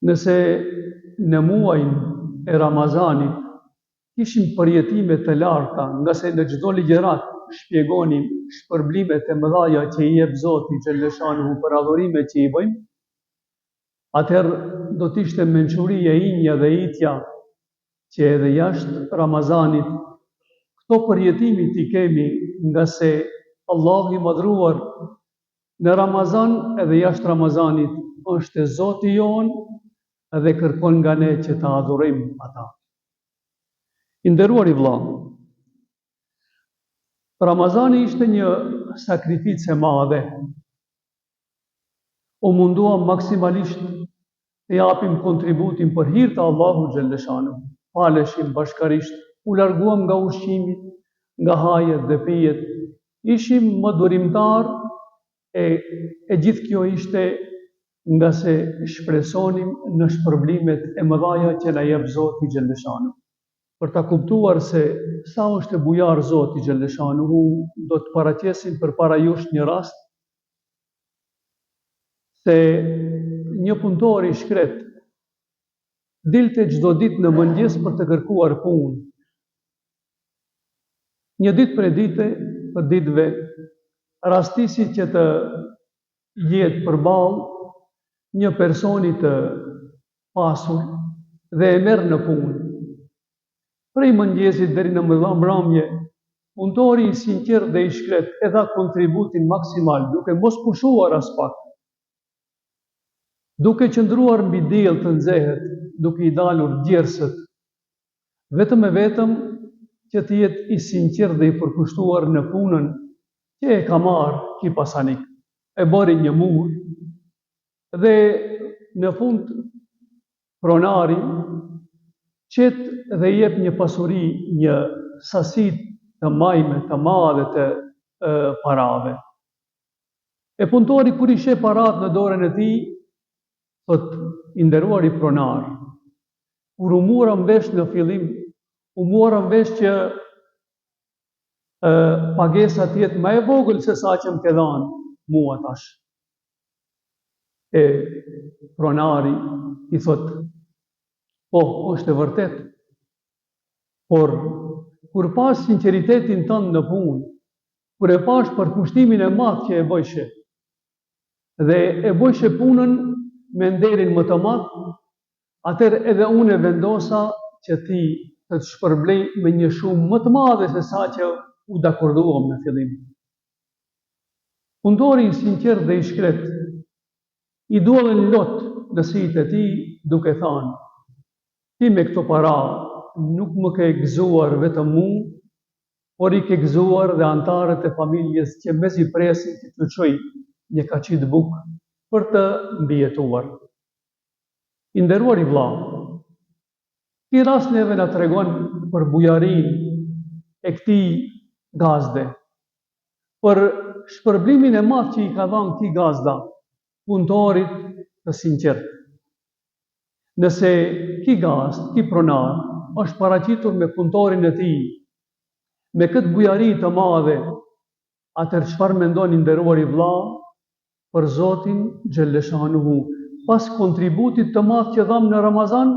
Nëse në muajin e Ramazanit kishim përjetime të larta, nga se në çdo ligjërat shpjegonim shpërblimet e mëdha që i jep Zoti xhaleshanuhu për adhurimet që i bëjmë, atëherë do të ishte mençuria inja dhe itja që edhe jashtë Ramazanit këto përjetimi t'i kemi, nga se Allahu i madhruar në Ramazan edhe jashtë Ramazanit është Zoti jon dhe kërkon nga ne që ta adhurojmë ata. I nderuar i vëlla, Ramazani ishte një sakrificë e madhe. U munduam maksimalisht të japim kontributin për hir të Allahut xhaleshanuhu. Faleshim bashkarisht, u larguam nga ushqimit, nga hajet dhe pijet, ishim më durimtar e gjithë kjo ishte nga se shpresonim në shpërblimet e mëdha që na jep Zoti xhaleshanuhu. Për ta kuptuar se sa është e bujar Zoti xhaleshanuhu, do të paraqesim përpara jush një rast se një punëtor i shkret dilte çdo ditë në mëngjes për të kërkuar punë. Një ditë për ditëve, rastisi që të jetë përballë një personi të pasur dhe e merr në punë. Prej mëngjesit deri në mbrëmje, punëtori i sinqert dhe i shkret e dha kontributin maksimal, duke mos pushuar as pak, duke qëndruar mbi diell të nxehet, duke i dalur djersët, vetëm e vetëm që të jetë i sinqert dhe i përkushtuar në punën që e ka marrë ki pasanik. E bëri një muaj dhe në fund pronari qet dhe jep një pasuri, një sasi të majme, të madhe të parave. E punëtori kur i sheh parat në dorën e tij, thot: i nderuari pronar, kur u mora vesh në fillim, u mora vesh që pagesa të jetë më e vogël se sa që më ke dhënë mua tash. E pronari i thot: po, është e vërtet, por kur pash sinqeritetin tënd në punë, kur e pash përkushtimin e madh që e bëjshe, dhe e bëjshe punën me nderin më të madh, atëherë edhe unë e vendosa që ti të të shpërblej me një shumë më të madhe se sa që u dakorduam në fillim. Punëtori i sinqert dhe i shkret i duallën lot në sytë e tij duke thënë: ti me këto para nuk më ke gëzuar vetëm mua, por i ke gëzuar dhe antarët e familjes që mezi presin që të çoj një kaçit bukë për të mbijetuar. I nderuar i vëlla, ky rast neve na tregon për bujarinë e këtij gazde, për shpërblimin e madh që i ka dhënë këtij gazda, punëtorit të sinqert. Nëse ky gazd, ky pronar, është paraqitur me punëtorin e tij, me këtë bujari të madhe, atëherë çfarë mendon i nderuar i vëlla për Zotin xhaleshanuhu, pas kontributit të madh që dham në Ramazan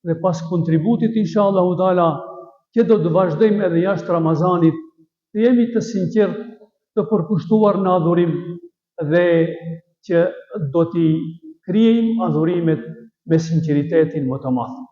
dhe pas kontributit inshallahu taala që do të vazhdojmë edhe jashtë Ramazanit, të jemi të sinqert, të përkushtuar në adhurim dhe që do t'i krijojmë adhurimet me sinqeritetin më të madh.